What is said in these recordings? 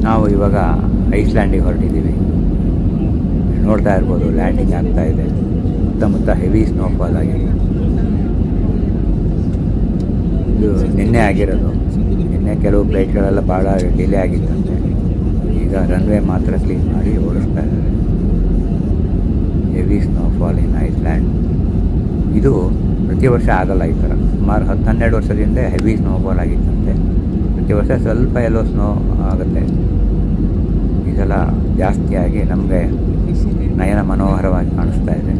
ನಾವು ಇವಾಗ ಐಸ್ಲ್ಯಾಂಡಿಗೆ ಹೊರಟಿದ್ದೀವಿ. ನೋಡ್ತಾ ಇರ್ಬೋದು, ಲ್ಯಾಂಡಿಂಗ್ ಆಗ್ತಾ ಇದೆ. ಸುತ್ತಮುತ್ತ ಹೆವಿ ಸ್ನೋಫಾಲ್ ಆಗಿದೆ. ಇದು ನಿನ್ನೆ ಆಗಿರೋದು. ನಿನ್ನೆ ಕೆಲವು ಫ್ಲೈಟ್ಗಳೆಲ್ಲ ಭಾಳ ಡಿಲೇ ಆಗಿತ್ತಂತೆ. ಈಗ ರನ್ವೇ ಮಾತ್ರ ಕ್ಲೀನ್ ಮಾಡಿ ಓಡಿಸ್ತಾ ಇದ್ದಾರೆ. ಹೆವಿ ಸ್ನೋಫಾಲ್ ಇನ್ ಐಸ್ಲ್ಯಾಂಡ್. ಇದು ಪ್ರತಿ ವರ್ಷ ಆಗಲ್ಲ ಈ ಥರ. ಸುಮಾರು 10-12 ವರ್ಷದಿಂದ ಹೆವಿ ಸ್ನೋಫಾಲ್ ಆಗಿತ್ತಂತೆ. ಪ್ರತಿ ವರ್ಷ ಸ್ವಲ್ಪ ಎಲ್ಲೋ ಸ್ನೋ ಆಗುತ್ತೆ. ಈ ಸಲ ಜಾಸ್ತಿಯಾಗಿ ನಮಗೆ ನಯನ ಮನೋಹರವಾಗಿ ಕಾಣಿಸ್ತಾ ಇದೆ.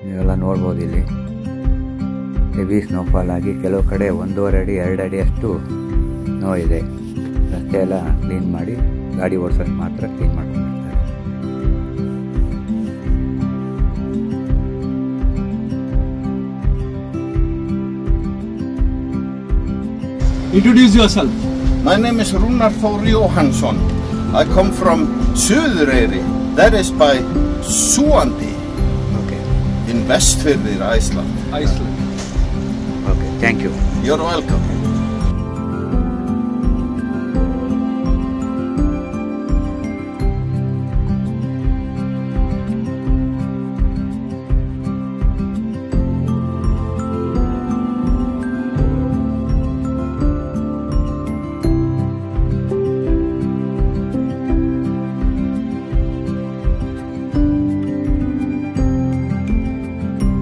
ನೀವೆಲ್ಲ ನೋಡ್ಬೋದು, ಇಲ್ಲಿ ಹೆವಿ ಸ್ನೋಫಾಲ್ ಆಗಿ ಕೆಲವು ಕಡೆ 1.5 ಅಡಿ 2 ಅಡಿ ಅಷ್ಟು ಸ್ನೋ ಇದೆ. ರಸ್ತೆ ಎಲ್ಲ ಕ್ಲೀನ್ ಮಾಡಿ ಗಾಡಿ ಓಡಿಸೋಕೆ ಮಾತ್ರ ಕ್ಲೀನ್ ಮಾಡ್ಕೊಂಡಿರ್ತಾರೆ. Introduce yourself. My name is Rúnar Þór Jóhannsson. I come from Suðureyri. That is by Súandi. In Vestfirðir, Iceland. Iceland. Okay, thank you. You're welcome.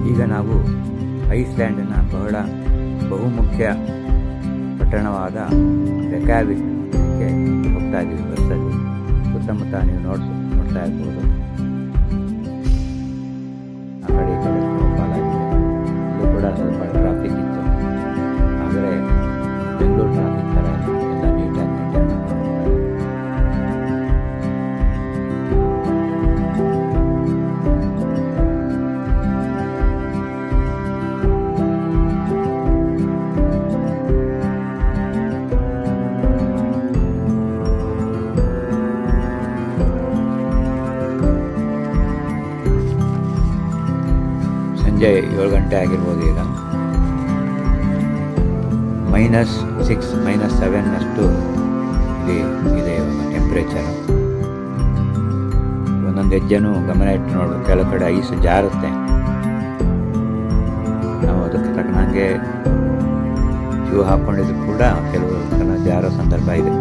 ಈಗ ನಾವು ಐಸ್ಲ್ಯಾಂಡಿನ ಬಹುಮುಖ್ಯ ಪಟ್ಟಣವಾದ ರೆಕ್ಯಾವಿಕ್ಗೆ ಹೋಗ್ತಾ ಇದ್ದೀವಿ ಬಸ್ಸಲ್ಲಿ. ಸುತ್ತಮುತ್ತ ನೀವು ನೋಡ್ತಾ ಇರ್ಬೋದು. ಆ ಕಡೆ ಈ ಕಡೆ ಸ್ನೋಫಾಲ್ ಆಗಿದೆ. ಇಲ್ಲೂ ಕೂಡ ಸ್ವಲ್ಪ ಟ್ರಾಫಿಕ್ ಇತ್ತು. ಆದರೆ ಬೆಂಗಳೂರು ಟ್ರಾಫಿಕ್ ಥರ ಎಲ್ಲ ನೀಟಾಗಿ ಮೇಂಟೈನ್ ಮಾಡ್ಕೊಂಡು ಹೋಗ್ತಾ ಇದೆ. ಸಂಜೆ 7 ಗಂಟೆ ಆಗಿರ್ಬೋದು. ಈಗ -6 -7 ಅಷ್ಟು ಇಲ್ಲಿ ಇದೆ ಟೆಂಪ್ರೇಚರ್. ಒಂದೊಂದು ಹೆಜ್ಜೆನೂ ಗಮನ ಇಟ್ಟು ನೋಡು, ಕೆಲವು ಕಡೆ ಐಸ್ ಜಾರುತ್ತೆ. ನಾವು ಅದಕ್ಕೆ ತಕ್ಕನಂಗೆ ಶೂ ಹಾಕ್ಕೊಂಡಿದ್ರು ಕೂಡ ಕೆಲವು ಸಲ ಜಾರೋ ಸಂದರ್ಭ ಇದೆ.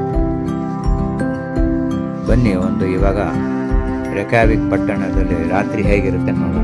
ಬನ್ನಿ ಇವಾಗ ರೆಕ್ಯಾವಿಕ್ ಪಟ್ಟಣದಲ್ಲಿ ರಾತ್ರಿ ಹೇಗಿರುತ್ತೆ ನೋಡೋಣ.